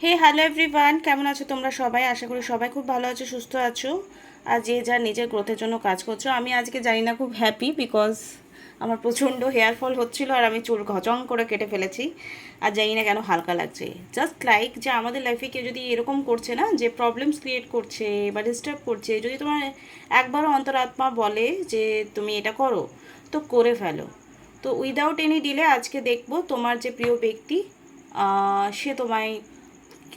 Hello everyone, কেমন আছো তোমরা সবাই? আশা করি সবাই খুব ভালো আছো, সুস্থ আছো, আর যে যার নিজের গ্রোথের জন্য কাজ করছো। আমি আজকে জানি না, খুব হ্যাপি বিকজ আমার প্রচণ্ড হেয়ার ফল হচ্ছিলো আর আমি চুল ঘচং করে কেটে ফেলেছি। আর জানি না কেন হালকা লাগছে। জাস্ট লাইক যে আমাদের লাইফে কেউ যদি এরকম করছে না, যে প্রবলেমস ক্রিয়েট করছে বা ডিস্টার্ব করছে, যদি তোমার একবারও অন্তরাত্মা বলে যে তুমি এটা করো, তো করে ফেলো। তো উইদাউট এনি ডিলে আজকে দেখবো তোমার যে প্রিয় ব্যক্তি সে তোমায়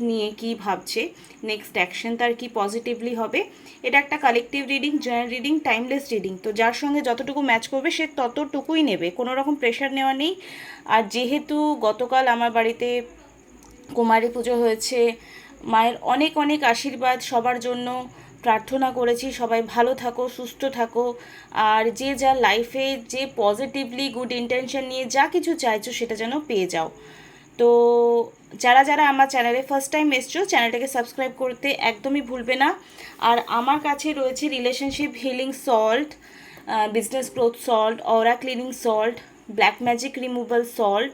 নিয়ে কি ভাবছে, নেক্সট অ্যাকশন তার কি পজিটিভলি হবে। এটা একটা collective reading, general reading, timeless reading. তো যার সঙ্গে যতটুকু ম্যাচ করবে সে ততটুকুই নেবে, কোনো রকম প্রেশার নেওয়া নেই। আর যেহেতু গতকাল আমার বাড়িতে কুমারী পুজো হয়েছে, মায়ের অনেক অনেক আশীর্বাদ সবার জন্য প্রার্থনা করেছি, সবাই ভালো থাকো, সুস্থ থাকো, আর যে যা লাইফে যে পজিটিভলি গুড ইন্টেনশন নিয়ে যা কিছু চাইছো সেটা যেন পেয়ে যাও। তো যারা যারা আমার চ্যানেলে ফার্স্ট টাইম এসছো, চ্যানেলটাকে সাবস্ক্রাইব করতে একদমই ভুলবে না। আর আমার কাছে রয়েছে relationship healing salt, business growth salt, aura cleaning salt, black magic removal salt.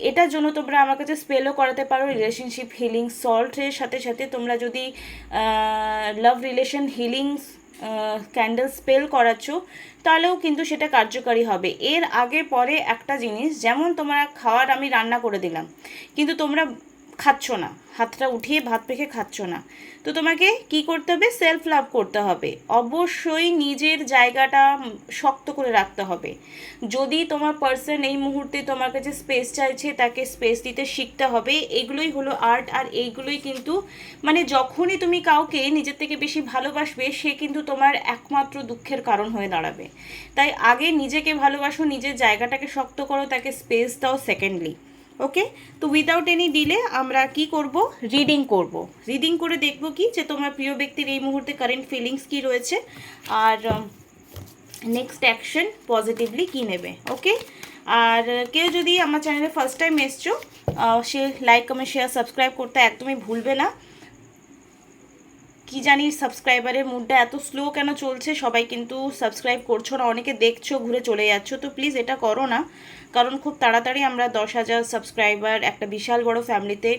এটার জন্য তোমরা আমার কাছে স্পেলও করাতে পারো রিলেশনশিপ হিলিং সল্টের সাথে সাথে তোমরা যদি love relation healing candle spell করাচ্ছ, তাহলেও কিন্তু সেটা কার্যকারী হবে। এর আগে পরে একটা জিনিস, যেমন তোমরা খাওয়ার আমি রান্না করে দিলাম, কিন্তু তোমরা খাচ্ছ না, হাতটা উঠিয়ে ভাত পেখে খাচ্ছ না, তো তোমাকে কি করতে হবে? সেলফ লাভ করতে হবে। অবশ্যই নিজের জায়গাটা শক্ত করে রাখতে হবে। যদি তোমার পার্সন এই মুহূর্তে তোমার কাছে স্পেস চাইছে, তাকে স্পেস দিতে শিখতে হবে। এগুলোই হলো আর্ট। আর এইগুলোই কিন্তু মানে যখনই তুমি কাউকে নিজের থেকে বেশি ভালোবাসবে, সে কিন্তু তোমার একমাত্র দুঃখের কারণ হয়ে দাঁড়াবে। তাই আগে নিজেকে ভালোবাসো, নিজের জায়গাটাকে শক্ত করো, তাকে স্পেস দাও সেকেন্ডলি। ওকে, তো উইদাউট এনি ডিলে আমরা কি করব? রিডিং করব। রিডিং করে দেখব কি যে তোমার প্রিয় ব্যক্তির এই মুহূর্তে কারেন্ট ফিলিংস কি রয়েছে, আর নেক্সট অ্যাকশন পজিটিভলি কী নেবে। ওকে, আর কেউ যদি আমার চ্যানেলে ফার্স্ট টাইম এসছো, সে লাইক কমেন্ট শেয়ার সাবস্ক্রাইব করতে একদমই ভুলবে না। কি জানি সাবস্ক্রাইবারের মুডটা এত স্লো কেন চলছে, সবাই কিন্তু সাবস্ক্রাইব করছো না, অনেকে দেখছো ঘুরে চলে যাচ্ছ। তো প্লিজ এটা করো না, কারণ খুব তাড়াতাড়ি আমরা 10,000 সাবস্ক্রাইবার একটা বিশাল বড় ফ্যামিলিতে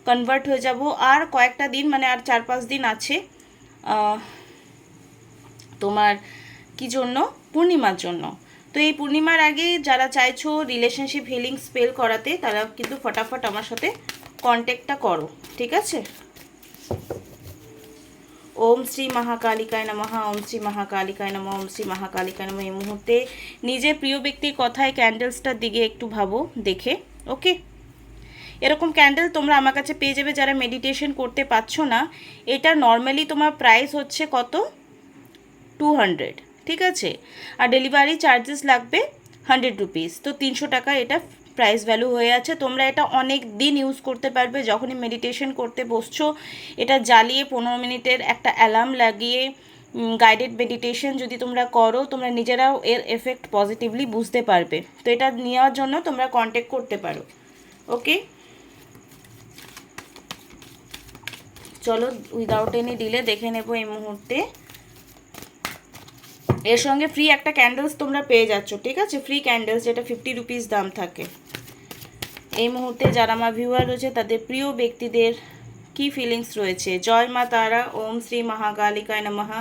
কনভার্ট হয়ে যাব। আর কয়েকটা দিন, মানে আর 4-5 দিন আছে তোমার কি জন্য? পূর্ণিমার জন্য। তো এই পূর্ণিমার আগে যারা চাইছো রিলেশনশিপ হিলিং স্পেল করাতে, তারা কিন্তু ফটাফট আমার সাথে কন্ট্যাক্টটা করো, ঠিক আছে? ওম শ্রী মহাকালিকায় নমঃ, ওম শ্রী মহাকালিকায় নমঃ, ওম শ্রী মহাকালিকায় নমঃ। এই মুহূর্তে নিজের প্রিয় ব্যক্তির কথায় ক্যান্ডেলসটার দিকে একটু ভাবো দেখে। ওকে, এরকম ক্যান্ডেল তোমরা আমার কাছে পেয়ে যাবে যারা মেডিটেশন করতে পারছো না। এটা নর্মালি তোমার প্রাইস হচ্ছে কত? 200, ঠিক আছে? আর ডেলিভারি চার্জেস লাগবে 100 রুপিস। তো 300 টাকা এটা প্রাইস ভ্যালু হয়ে আছে। তোমরা এটা অনেক দিন ইউজ করতে পারবে। যখনই মেডিটেশন করতে বসছো, এটা জ্বালিয়ে 15 মিনিটের একটা অ্যালার্ম লাগিয়ে গাইডেড মেডিটেশন যদি তোমরা করো, তোমরা নিজেরাও এর এফেক্ট পজিটিভলি বুঝতে পারবে। তো এটা নেওয়ার জন্য তোমরা কন্ট্যাক্ট করতে পারো। ওকে, চলো উইদাউট এনি ডিলে দেখে নেব এই মুহূর্তে। এর সঙ্গে ফ্রি একটা ক্যান্ডেলস তোমরা পেয়ে যাচ্ছ, ঠিক আছে? ফ্রি ক্যান্ডেলস, যেটা 50 রুপিস দাম থাকে। এই মুহূর্তে যারা আমার ভিউয়ার রয়েছে, তাদের প্রিয় ব্যক্তিদের কি ফিলিংস রয়েছে? জয় মা তারা। ওম শ্রী মহাকালিকায় নমঃ,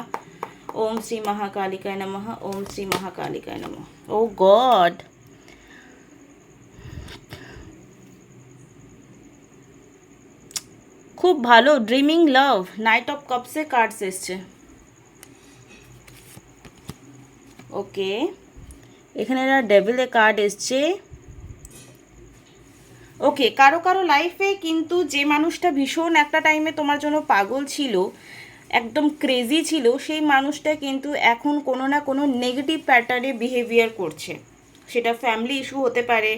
ওম শ্রী মহাকালিকায় নমঃ, ওম শ্রী মহাকালিকায় নমঃ। ও গড, খুব ভালো। Dreaming love, night of Kapse cards এসছে। ওকে, এখানে একটা ডেভিলের কার্ড এসছে। ওকে, কারো কারো লাইফে কিন্তু যে মানুষটা ভীষণ একটা টাইমে তোমার জন্য পাগল ছিল, একদম ক্রেজি ছিল, সেই মানুষটা কিন্তু এখন কোনো না কোনো নেগেটিভ প্যাটার্নে বিহেভিয়ার করছে। সেটা ফ্যামিলি ইস্যু হতে পারে,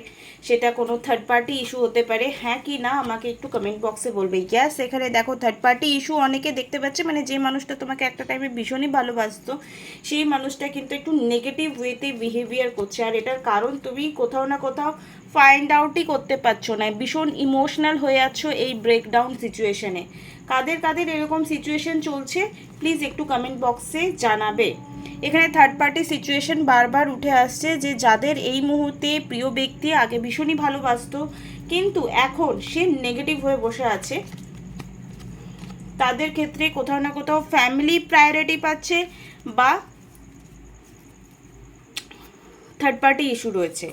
সেটা কোনো থার্ড পার্টি ইস্যু হতে পারে। হ্যাঁ কি না আমাকে একটু কমেন্ট বক্সে বলবে। গ্যাস, এখানে দেখো থার্ড পার্টি ইস্যু অনেকে দেখতে পাচ্ছে, মানে যে মানুষটা তোমাকে একটা টাইমে ভীষণই ভালোবাসতো, সেই মানুষটা কিন্তু একটু নেগেটিভ ওয়েতে বিহেভিয়ার করছে। আর এটার কারণ তুমি কোথাও না কোথাও ফাইন্ড আউটই করতে পারছো না। ভীষণ ইমোশনাল হয়ে আছো এই ব্রেকডাউন সিচুয়েশনে। কাদের কাদের এরকম সিচুয়েশন চলছে প্লিজ একটু কমেন্ট বক্সে জানাবে। এখানে থার্ড পার্টি সিচুয়েশন বারবার উঠে আসছে, যে যাদের এই মুহূর্তে প্রিয় ব্যক্তি আগে ভীষণই ভালোবাসতো, কিন্তু এখন সে নেগেটিভ হয়ে বসে আছে। তাদের ক্ষেত্রে কোথাও না কোথাও ফ্যামিলি প্রায়োরিটি পাচ্ছে বা থার্ড পার্টি ইস্যু রয়েছে।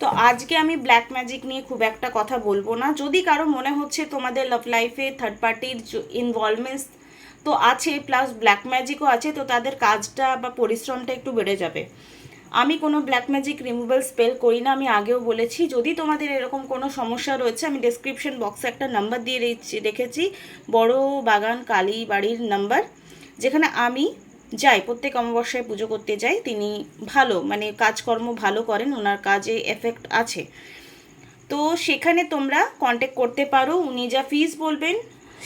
তো আজকে আমি ব্ল্যাক ম্যাজিক নিয়ে খুব একটা কথা বলবো না। যদি কারো মনে হচ্ছে তোমাদের লাভ লাইফে থার্ড পার্টির ইনভলভমেন্টস তো আছে, প্লাস ব্ল্যাক ম্যাজিকও আছে, তো তাদের কাজটা বা পরিশ্রমটা একটু বেড়ে যাবে। আমি কোনো ব্ল্যাক ম্যাজিক রিমুভাল স্পেল করি না, আমি আগেও বলেছি। যদি তোমাদের এরকম কোনো সমস্যা রয়েছে, আমি ডেসক্রিপশন বক্সে একটা নাম্বার দিয়ে রেখেছি, বড় বাগান কালী বাড়ির নাম্বার, যেখানে আমি যাই, প্রত্যেক অমাবস্যায় পুজো করতে যাই। তিনি ভালো মানে কাজকর্ম ভালো করেন, ওনার কাজে এফেক্ট আছে। তো সেখানে তোমরা কন্ট্যাক্ট করতে পারো। উনি যা ফিস বলবেন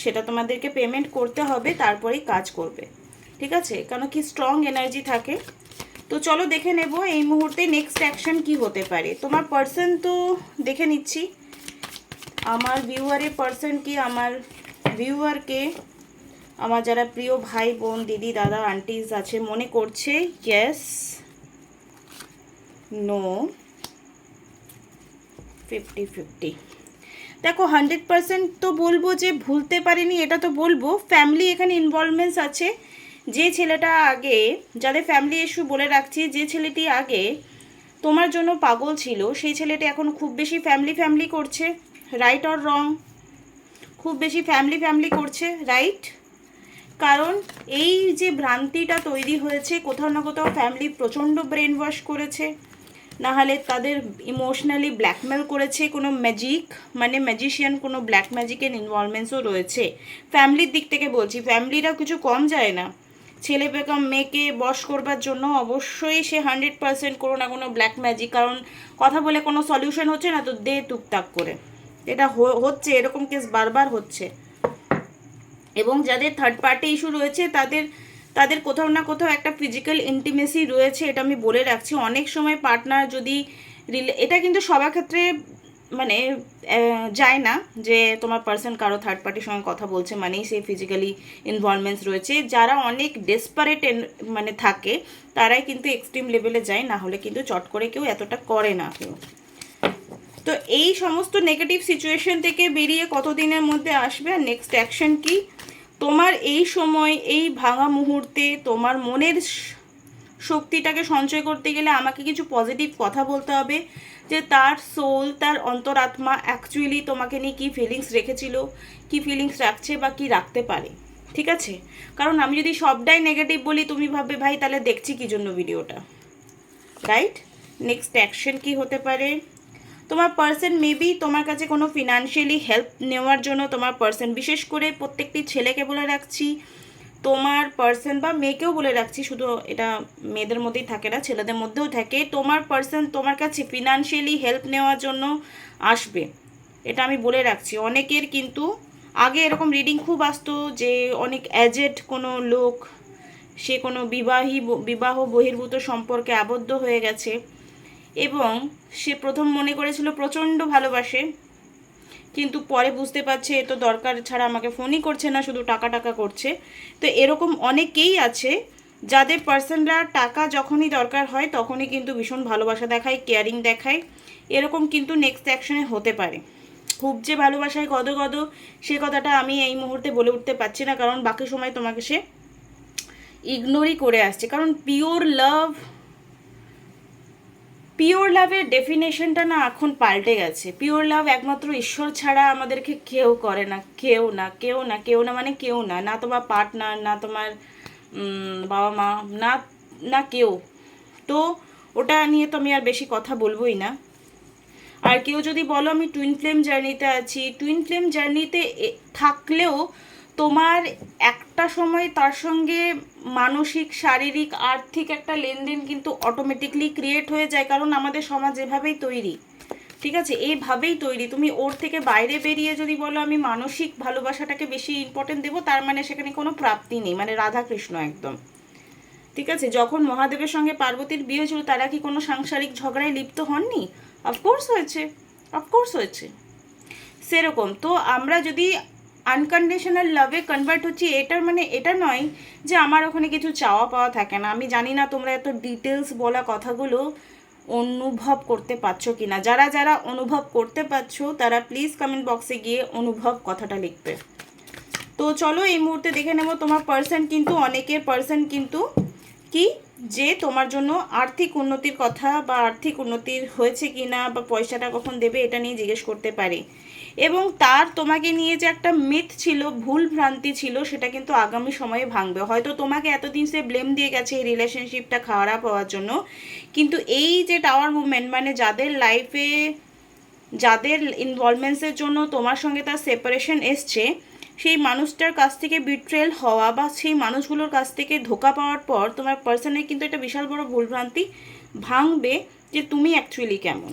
সেটা তোমাদেরকে পেমেন্ট করতে হবে, তারপরেই কাজ করবে, ঠিক আছে? কারণ কি স্ট্রং এনার্জি থাকে। তো চলো দেখে নেব এই মুহূর্তে নেক্সট অ্যাকশন কি হতে পারে। তোমার পার্সন তো দেখে নিচ্ছি, আমার ভিউয়ারের পার্সন কি, আমার ভিউয়ারকে আমার যারা প্রিয় ভাই বোন দিদি দাদা আন্টিজ আছে মনে করছে ইয়েস, নো, 50-50। দেখো 100% তো বলবো যে ভুলতে পারিনি, এটা তো বলবো। ফ্যামিলি এখানে ইনভলভমেন্টস আছে। যে ছেলেটা আগে, যাদের ফ্যামিলি ইস্যু বলে রাখছি, যে ছেলেটি আগে তোমার জন্য পাগল ছিল, সেই ছেলেটি এখন খুব বেশি ফ্যামিলি করছে, রাইট অর রং? খুব বেশি ফ্যামিলি করছে, রাইট? কারণ এই যে ভ্রান্তিটা তৈরি হয়েছে, কোথাও না কোথাও ফ্যামিলি প্রচণ্ড ব্রেন ওয়াশ করেছে, নাহলে তাদের ইমোশনালি ব্ল্যাকমেল করেছে। কোনো ম্যাজিক মানে ম্যাজিশিয়ান, কোনো ব্ল্যাক ম্যাজিকের ইনভলভমেন্টসও রয়েছে ফ্যামিলির দিক থেকে বলছি। ফ্যামিলিরা কিছু কম যায় না ছেলে বেগম মেয়েকে বশ করবার জন্য। অবশ্যই সে 100% কোনো না কোনো ব্ল্যাক ম্যাজিক, কারণ কথা বলে কোনো সলিউশন হচ্ছে না তো দে টুকটাক করে এটা হচ্ছে, এরকম কেস বারবার হচ্ছে। এবং যাদের থার্ড পার্টি ইস্যু রয়েছে তাদের তাদের কোথাও না কোথাও একটা ফিজিক্যাল ইন্টিমেসি রয়েছে, এটা আমি বলে রাখছি। অনেক সময় পার্টনার যদি এটা কিন্তু সবার ক্ষেত্রে মানে যায় না যে তোমার পার্সন কারো থার্ড পার্টির সঙ্গে কথা বলছে মানেই সেই ফিজিক্যালি ইনভলভমেন্টস রয়েছে। যারা অনেক ডেসপারেট মানে থাকে তারাই কিন্তু এক্সট্রিম লেভেলে যায়, না হলে কিন্তু চট করে কেউ এতটা করে না কেউ। তো এই সমস্ত নেগেটিভ সিচুয়েশন থেকে বেরিয়ে কতদিনের মধ্যে আসবে, আর নেক্সট অ্যাকশন কি তোমার? এই সময় এই ভাঙা মুহূর্তে তোমার মনের শক্তিটাকে সঞ্চয় করতে গেলে আমাকে কিছু পজিটিভ কথা বলতে হবে, যে তার সোল, তার অন্তরাত্মা অ্যাকচুয়ালি তোমাকে নিয়ে কী ফিলিংস রেখেছিল, কী ফিলিংস রাখছে বা কী রাখতে পারে, ঠিক আছে? কারণ আমি যদি সবটাই নেগেটিভ বলি তুমি ভাববে ভাই তাহলে দেখছি কী জন্য ভিডিওটা, রাইট? নেক্সট অ্যাকশন কি হতে পারে? তোমার পার্সন মেবি তোমার কাছে কোনো ফিনান্সিয়ালি হেল্প নেওয়ার জন্য, তোমার পার্সন বিশেষ করে প্রত্যেকটি ছেলেকে বলে রাখছি, তোমার পার্সন বা মেয়েকেও বলে রাখছি, শুধু এটা মেয়েদের মধ্যেই থাকে না, ছেলেদের মধ্যেও থাকে, তোমার পার্সন তোমার কাছে ফিনান্সিয়ালি হেল্প নেওয়ার জন্য আসবে, এটা আমি বলে রাখছি। অনেকের কিন্তু আগে এরকম রিডিং খুব আসতো যে অনেক এজেড কোনো লোক, সে কোনো বিবাহ বহির্ভূত সম্পর্কে আবদ্ধ হয়ে গেছে এবং সে প্রথম মনে করেছিল প্রচণ্ড ভালোবাসে, কিন্তু পরে বুঝতে পারছে এ তো দরকার ছাড়া আমাকে ফোনই করছে না, শুধু টাকা টাকা করছে। তো এরকম অনেকেই আছে যাদের পার্সনরা টাকা যখনই দরকার হয় তখনই কিন্তু ভীষণ ভালোবাসা দেখায়, কেয়ারিং দেখায়, এরকম কিন্তু নেক্সট অ্যাকশনে হতে পারে। খুব যে ভালোবাসায় গদ গদ সে কথাটা আমি এই মুহূর্তে বলে উঠতে পারছি না, কারণ বাকি সময় তোমাকে সে ইগনোরই করে আসছে। কারণ পিওর লাভের ডেফিনেশনটা না এখন পাল্টে গেছে। পিওর লাভ একমাত্র ঈশ্বর ছাড়া আমাদেরকে কেউ করে না, কেউ না মানে কেউ না, না তোমার পার্টনার, না তোমার বাবা মা, না না কেউ। তো ওটা নিয়ে তো আমি আর বেশি কথা বলবোই না। আর কেউ যদি বলো আমি টুইন ফ্লেম জার্নিতে আছি, টুইন ফ্লেম জার্নিতে থাকলেও তোমার একটা সময় তার সঙ্গে মানসিক শারীরিক আর্থিক একটা লেনদেন কিন্তু অটোমেটিকলি ক্রিয়েট হয়ে যায়, কারণ আমাদের সমাজ এভাবেই তৈরি, ঠিক আছে? এইভাবেই তৈরি। তুমি ওর থেকে বাইরে বেরিয়ে যদি বলো আমি মানসিক ভালোবাসাটাকে বেশি ইম্পর্টেন্ট দেবো, তার মানে সেখানে কোনো প্রাপ্তি নেই, মানে রাধাকৃষ্ণ একদম, ঠিক আছে? যখন মহাদেবের সঙ্গে পার্বতীর বিয়ে ছিল তারা কি কোনো সাংসারিক ঝগড়ায় লিপ্ত হননি? অফকোর্স হয়েছে সেরকম। তো আমরা যদি আনকন্ডিশনাল লাভে কনভার্ট হচ্ছি, এটার মানে এটা নয় যে আমার ওখানে কিছু চাওয়া পাওয়া থাকে না। আমি জানি না তোমরা এত ডিটেলস বলা কথাগুলো অনুভব করতে পারছো কি না। যারা যারা অনুভব করতে পারছো তারা প্লিজ কমেন্ট বক্সে গিয়ে অনুভব কথাটা লিখবে। তো চলো এই মুহূর্তে দেখে নেব তোমার পার্সন কিন্তু, অনেকের পার্সন কিন্তু কি যে তোমার জন্য আর্থিক উন্নতির কথা বা আর্থিক উন্নতির হয়েছে কি না বা পয়সাটা কখন দেবে এটা নিয়ে জিজ্ঞেস করতে পারে। এবং তার তোমাকে নিয়ে যে একটা মিথ ছিল, ভুল ভ্রান্তি ছিল, সেটা কিন্তু আগামী সময়ে ভাঙবে। হয়তো তোমাকে এতদিন সে ব্লেম দিয়ে গেছে এই রিলেশনশিপটা খারাপ হওয়ার জন্য, কিন্তু এই যে টাওয়ার মুভমেন্ট মানে যাদের লাইফে যাদের ইনভলভমেন্টসের জন্য তোমার সঙ্গে তার সেপারেশন এসছে, সেই মানুষটার কাছ থেকে বিট্রেল হওয়া বা সেই মানুষগুলোর কাছ থেকে ধোকা পাওয়ার পর তোমার পার্সনের কিন্তু একটা বিশাল বড় ভুলভ্রান্তি ভাঙবে যে তুমি অ্যাকচুয়ালি কেমন।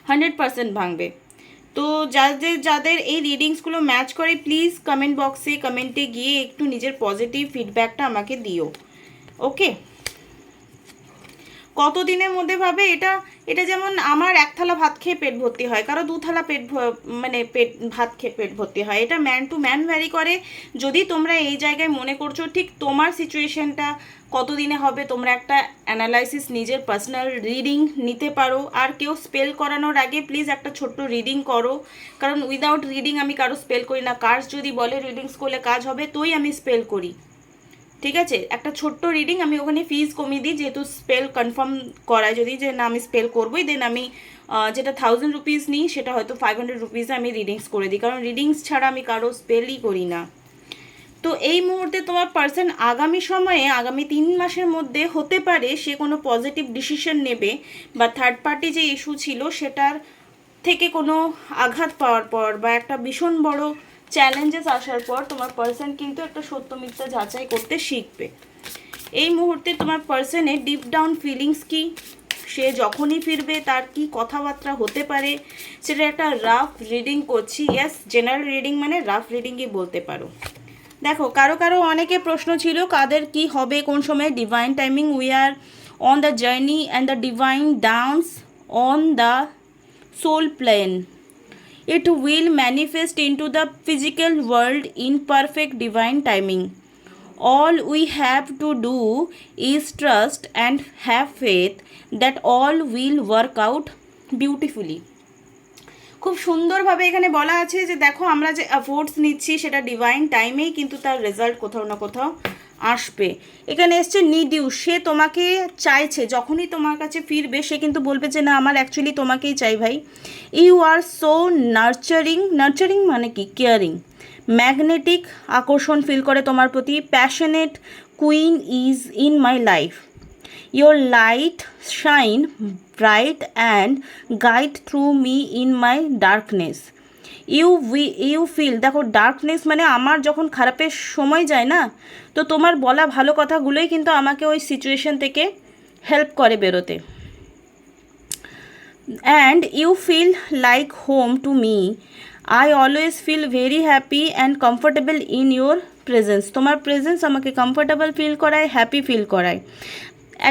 100% ভাঙবে। তো যাদের যাদের এই রিডিংসগুলো ম্যাচ করে প্লিজ কমেন্ট বক্সে কমেন্টে গিয়ে একটু নিজের পজিটিভ ফিডব্যাকটা আমাকে দিও। ওকে, কত দিনের মধ্যে ভাবে এটা, এটা যেমন আমার এক থালা ভাত খেয়ে পেট ভর্তি হয়, কারো দু থালা মানে ভাত খেয়ে পেট ভর্তি হয়। এটা ম্যান টু ম্যান ভ্যারি করে। যদি তোমরা এই জায়গায় মনে করছো ঠিক তোমার সিচুয়েশনটা কত দিনে হবে, তোমরা একটা অ্যানালাইসিস নিজের পার্সোনাল রিডিং নিতে পারো। আর কেউ স্পেল করানোর আগে প্লিজ একটা ছোট্ট রিডিং করো, কারণ উইদাউট রিডিং আমি কারো স্পেল করি না। কার্স যদি বলে রিডিংস করলে কাজ হবে তোই আমি স্পেল করি, ঠিক আছে। একটা ছোট্ট রিডিং আমি ওখানে ফিজ কমিয়ে দিই, যেহেতু স্পেল কনফার্ম করায় যদি যে না আমি স্পেল করবোই, দেন আমি যেটা 1000 রুপিস নিই সেটা হয়তো 500 রুপিসে আমি রিডিংস করে দিই, কারণ রিডিংস ছাড়া আমি কারো স্পেলই করি না। তো এই মুহূর্তে তোমার পার্সন আগামী সময়ে আগামী 3 মাসের মধ্যে হতে পারে সে কোনো পজিটিভ ডিসিশন নেবে, বা থার্ড পার্টি যে ইস্যু ছিল সেটার থেকে কোনো আঘাত পাওয়ার পর বা একটা ভীষণ বড় চ্যালেঞ্জেস আসার পর তোমার পার্সন কিন্তু একটা সত্য মিথ্যা যাচাই করতে শিখবে। এই মুহূর্তে তোমার পার্সনের ডিপ ডাউন ফিলিংস কি, সে যখনই ফিরবে তার কি কথাবার্তা হতে পারে, সেটা একটা রাফ রিডিং করছি। ইয়েস, জেনারেল রিডিং মানে রাফ রিডিংই বলতে পারো। দেখো, কারো কারো অনেকে প্রশ্ন ছিল কাদের কি হবে কোন সময়। Divine timing, we are on the journey and the divine dance on the soul plane. It will manifest into the physical world in perfect divine timing. All we have to do is trust and have faith that all will work out beautifully. খুব সুন্দরভাবে এখানে বলা আছে যে দেখো আমরা যে efforts নিচ্ছি সেটা ডিভাইন টাইমেই কিন্তু তার রেজাল্ট কোথাও না কোথাও আসবে। এখানে এসছে নিড ইউ, সে তোমাকে চাইছে, যখনই তোমার কাছে ফিরবে সে কিন্তু বলবে যে না আমার অ্যাকচুয়ালি তোমাকেই চাই ভাই। You are so nurturing, nurturing মানে কি কেয়ারিং, ম্যাগনেটিক আকর্ষণ ফিল করে তোমার প্রতি, passionate queen is in my life, your light shine bright and guide through me in my darkness. You feel, দেখো ডার্কনেস মানে আমার যখন খারাপের সময় যায় না, তো তোমার বলা ভালো কথাগুলোই কিন্তু আমাকে ওই সিচুয়েশন থেকে হেল্প করে বেরোতে। And you feel like home to me, I always feel very happy and comfortable in your presence. তোমার প্রেজেন্স আমাকে কমফোর্টেবল ফিল করায়, হ্যাপি ফিল করায়।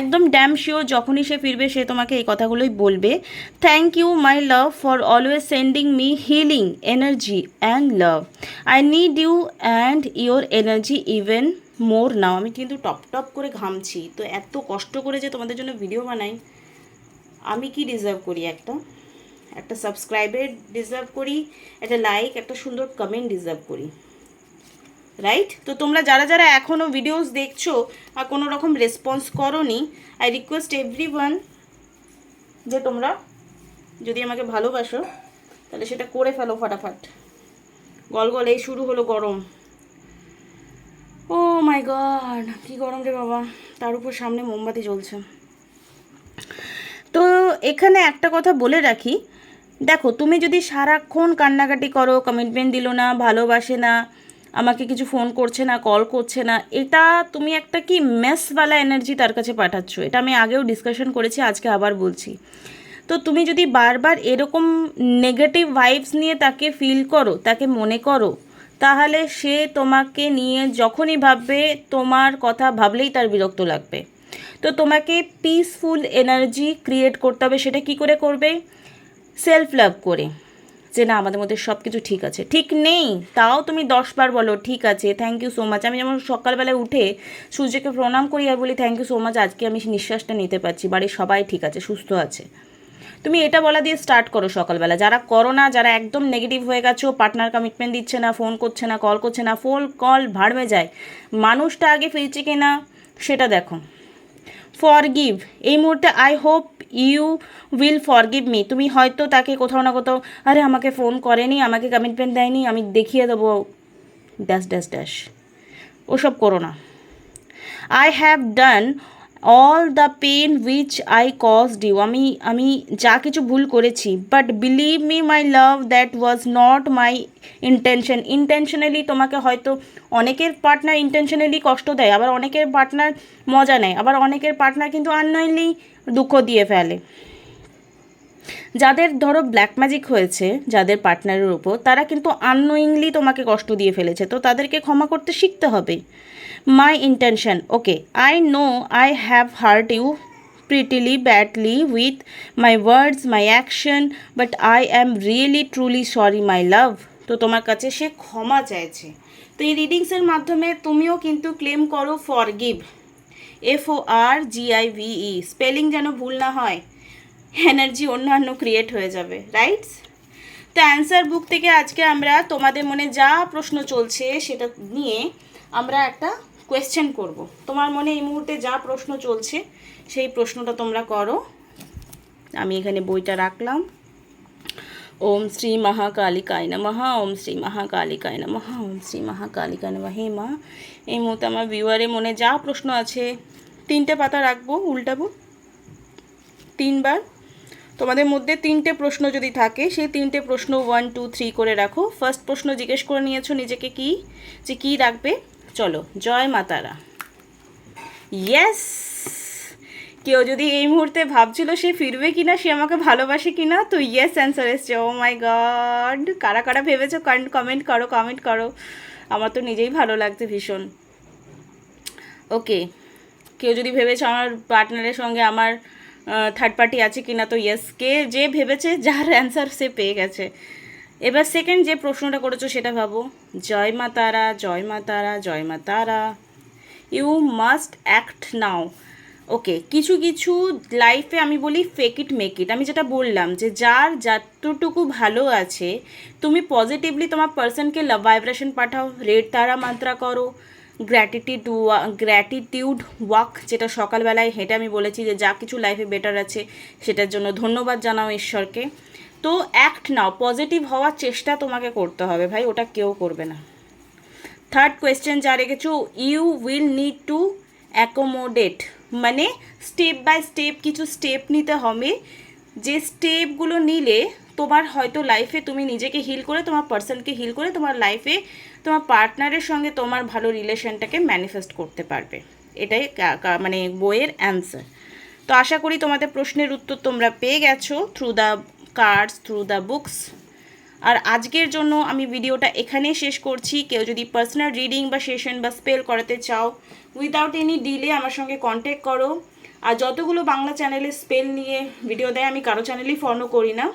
একদম ড্যাম শিওর যখনই সে ফিরবে সে তোমাকে এই কথাগুলোই বলবে। Thank you my love for always sending me healing energy and love, I need you and your energy even more now. আমি কিন্তু টপ টপ করে ঘামছি, তো এত কষ্ট করে যে তোমাদের জন্য ভিডিও বানাই, আমি কি ডিজার্ভ করি? একটা সাবস্ক্রাইবার ডিজার্ভ করি, একটা লাইক, একটা সুন্দর কমেন্ট ডিজার্ভ করি, রাইট? তো তোমরা যারা যারা এখনও ভিডিওস দেখছো আর কোনো রকম রেসপন্স করোনি, আই রিকোয়েস্ট এভরিওয়ান যে তোমরা যদি আমাকে ভালোবাসো তাহলে সেটা করে ফেলো ফটাফট। গলগল এই শুরু হলো গরম, ও মাই গড কি গরম রে বাবা, তার উপর সামনে মোমবাতি জ্বলছে। তো এখানে একটা কথা বলে রাখি, দেখো তুমি যদি সারাক্ষণ কান্নাকাটি করো, কমিটমেন্ট দিল না, ভালোবাসে না, আমাকে কিছু ফোন করছে না, কল করছে না, এটা তুমি একটা কি মেসওয়ালা এনার্জি তার কাছে পাঠাচ্ছ। এটা আমি আগেও ডিসকাশন করেছি, আজকে আবার বলছি। তো তুমি যদি বারবার এরকম নেগেটিভ ভাইবস নিয়ে তাকে ফিল করো, তাকে মনে করো, তাহলে সে তোমাকে নিয়ে যখনই ভাববে, তোমার কথা ভাবলেই তার বিরক্ত লাগবে। তো তোমাকে পিসফুল এনার্জি ক্রিয়েট করতে হবে। সেটা কি করে করবে? সেলফ লাভ করে, যে না আমাদের মধ্যে সব কিছু ঠিক আছে। ঠিক নেই তাও তুমি 10 বার বলো ঠিক আছে, থ্যাংক ইউ সো মাচ। আমি যেমন সকালবেলায় উঠে সূর্যকে প্রণাম করি আর বলি থ্যাংক ইউ সো মাচ, আজকে আমি নিঃশ্বাসটা নিতে পারছি, বাড়ির সবাই ঠিক আছে, সুস্থ আছে। তুমি এটা বলা দিয়ে স্টার্ট করো সকালবেলা। যারা করো না, যারা একদম নেগেটিভ হয়ে গেছো, পার্টনার কমিটমেন্ট দিচ্ছে না, ফোন করছে না, কল করছে না, ফোন কল ভাড়বে যায়, মানুষটা আগে ফিরছে কি না সেটা দেখো। ফরগিভ, এই মুহূর্তে I hope you will forgive me. তুমি হয়তো তাকে কোথাও না কোথাও, আরে আমাকে ফোন করেনি, আমাকে কমিটমেন্ট দেয়নি, আমি দেখিয়ে দেবো ড্যাশ ড্যাশ ড্যাশ, ওসব করো না। I have done all the pain which I caused you, আমি যা কিছু ভুল করেছি, but believe me my love that was not my intention. Intentionally তোমাকে হয়তো, অনেকের পার্টনার ইন্টেনশনালি কষ্ট দেয়, আবার অনেকের পার্টনার মজা নেয়, আবার অনেকের পার্টনার কিন্তু আননোয়িংলি দুঃখ দিয়ে ফেলে। যাদের ধরো ব্ল্যাক ম্যাজিক হয়েছে যাদের পার্টনারের উপর, তারা কিন্তু আননোয়িংলি তোমাকে কষ্ট দিয়ে ফেলেছে, তো তাদেরকে ক্ষমা করতে শিখতে হবে। My intention, okay, I know I have hurt you prettily badly with my words my action, but I am really truly sorry my love. তো তোমার কাছে সে ক্ষমা চাইছে। তো এই রিডিংসের মাধ্যমে তুমিও কিন্তু ক্লেম করো ফরগিভ, FORGIVE, স্পেলিং যেন ভুল না হয়, এনার্জি অন্যান্য ক্রিয়েট হয়ে যাবে, রাইটস। তো অ্যান্সার বুক থেকে আজকে আমরা তোমাদের মনে যা প্রশ্ন চলছে সেটা নিয়ে আমরা একটা কোয়েশ্চেন করব। তোমার মনে এই মুহূর্তে যা প্রশ্ন চলছে সেই প্রশ্নটা তোমরা করো। আমি এখানে বইটা রাখলাম। ওম শ্রী মহাকালিকায় নমঃ, ওম শ্রী মহাকালিকায় নমঃ, ওম শ্রী মহাকালিকায় নমঃ। হে মা, এই মুহূর্তে আমার ভিউয়ারের মনে যা প্রশ্ন আছে 3টে পাতা রাখবো, উল্টাবো 3বার। তোমাদের মধ্যে 3টে প্রশ্ন যদি থাকে, সেই 3টে প্রশ্ন 1 2 3 করে রাখো। ফার্স্ট প্রশ্ন জিজ্ঞেস করে নিয়েছো নিজেকে কি, যে কী রাখবে। চলো, জয় মাতারা। ইয়েস, কেউ যদি এই মুহূর্তে ভাবছিল সে ফিরবে কিনা, সে আমাকে ভালোবাসে কিনা, তো ইয়েস অ্যান্সার এসছে। ও মাই গড, কারা কারা ভেবেছো কমেন্ট করো, কমেন্ট করো, আমার তো নিজেই ভালো লাগছে ভীষণ। ওকে, কেউ যদি ভেবেছো আমার পার্টনারের সঙ্গে আমার থার্ড পার্টি আছে কিনা, তো ইয়েস, কে যে ভেবেছে যার অ্যান্সার সে পেয়ে গেছে। এবার সেকেন্ড যে প্রশ্নটা করেছো সেটা ভাবো। জয় মা তারা, জয় মা তারা, জয় মা Tara. You must act now. Okay, কিছু কিছু লাইফে আমি বলি ফেক ইট মেক ইট। আমি যেটা বললাম যে যার যতটুকু ভালো আছে, তুমি পজিটিভলি তোমার পার্সনকে লাভ ভাইব্রেশন পাঠাও, রেড তারা মাত্রা করো, গ্র্যাটিটিউড ওয়াক, যেটা সকালবেলায় হেঁটে আমি বলেছি যে যা কিছু লাইফে বেটার আছে সেটার জন্য ধন্যবাদ জানাও ঈশ্বরকে। তো অ্যাক্ট নাও, পজিটিভ হওয়ার চেষ্টা তোমাকে করতে হবে ভাই, ওটা কেউ করবে না। থার্ড কোয়েশ্চেন যা রেখেছো, you will need to accommodate, মানে স্টেপ বাই স্টেপ কিছু স্টেপ নিতে হবে, যে স্টেপগুলো নিলে তোমার হয়তো লাইফে তুমি নিজেকে হিল করে, তোমার পার্সনকে হিল করে, তোমার লাইফে তোমার পার্টনারের সঙ্গে তোমার ভালো রিলেশনটাকে ম্যানিফেস্ট করতে পারবে। এটাই মানে বইয়ের অ্যান্সার। তো আশা করি তোমাদের প্রশ্নের উত্তর তোমরা পেয়ে গেছো through the cards, through the books. আর আজকের জন্য আমি ভিডিওটা এখানেই শেষ করছি। কেউ যদি পার্সোনাল রিডিং বা সেশন বা স্পেল করাতে চাও, উইদাউট এনি ডিলে আমার সঙ্গে কন্ট্যাক্ট করো। আর যতগুলো বাংলা চ্যানেলে স্পেল নিয়ে ভিডিও দেয়, আমি কারো চ্যানেলই ফলো করি না,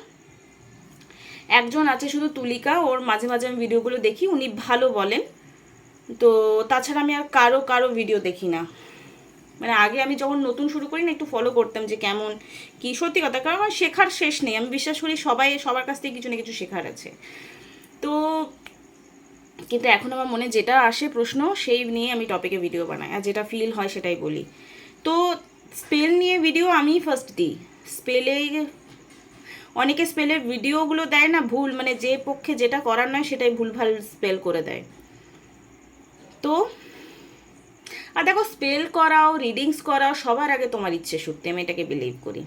একজন আছে শুধু তুলিকা, ওর মাঝে মাঝে আমি ভিডিওগুলো দেখি, উনি ভালো বলেন। তো তাছাড়া আমি আর কারো ভিডিও দেখি না। মানে আগে আমি যখন নতুন শুরু করি না, একটু ফলো করতাম যে কেমন কি, সত্যি কথা, কারণ আমার শেখার শেষ নেই। আমি বিশ্বাস করি সবার কাছ থেকে কিছু না কিছু শেখার আছে। তো কিন্তু এখন আমার মনে যেটা আসে প্রশ্ন, সেই নিয়ে আমি টপিকে ভিডিও বানাই, আর যেটা ফিল হয় সেটাই বলি। তো স্পেল নিয়ে ভিডিও আমি ফার্স্ট দিই। স্পেলে অনেকে স্পেলের ভিডিওগুলো দেয় না ভুল, মানে যে পক্ষে যেটা করার নয় সেটাই ভুলভাল স্পেল করে দেয়। তো আর দেখো, স্পেল করাও, রিডিংস করাও সবার আগে তোমার ইচ্ছে সত্যি, আমি এটাকে বিলিভ করি।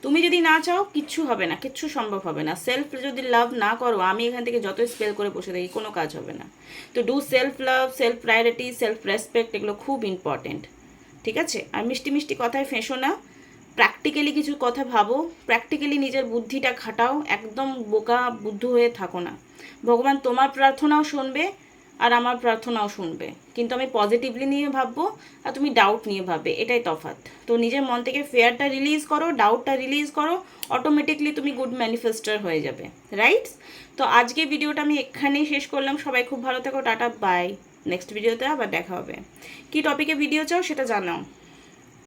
তুমি যদি না চাও কিচ্ছু হবে না, কিচ্ছু সম্ভব হবে না। সেলফ যদি লাভ না করো, আমি এখান থেকে যতই স্পেল করে বসে থাকি, কোনো কাজ হবে না। তো do self love, self priority, self respect, এগুলো খুব ইম্পর্টেন্ট, ঠিক আছে? আর মিষ্টি মিষ্টি কথায় ফেঁসো না, প্র্যাকটিক্যালি কিছু কথা ভাবো, প্র্যাকটিক্যালি নিজের বুদ্ধিটা খাটাও, একদম বোকা বুদ্ধু হয়ে থাকো না। ভগবান তোমার প্রার্থনাও শুনবে আর আমার প্রার্থনাও শুনবে, কিন্তু আমি পজিটিভলি নিয়ে ভাববো আর তুমি ডাউট নিয়ে ভাববে, এটাই তফাৎ। তো নিজের মন থেকে ফেয়ারটা রিলিজ করো, ডাউটটা রিলিজ করো, অটোমেটিকলি তুমি গুড ম্যানিফেস্টার হয়ে যাবে, রাইট? তো আজকে ভিডিওটা আমি এখানেই শেষ করলাম। সবাই খুব ভালো থেকো, টাটা, বাই। নেক্সট ভিডিওতে আবার দেখা হবে। কি টপিকে ভিডিও চাও সেটা জানাও।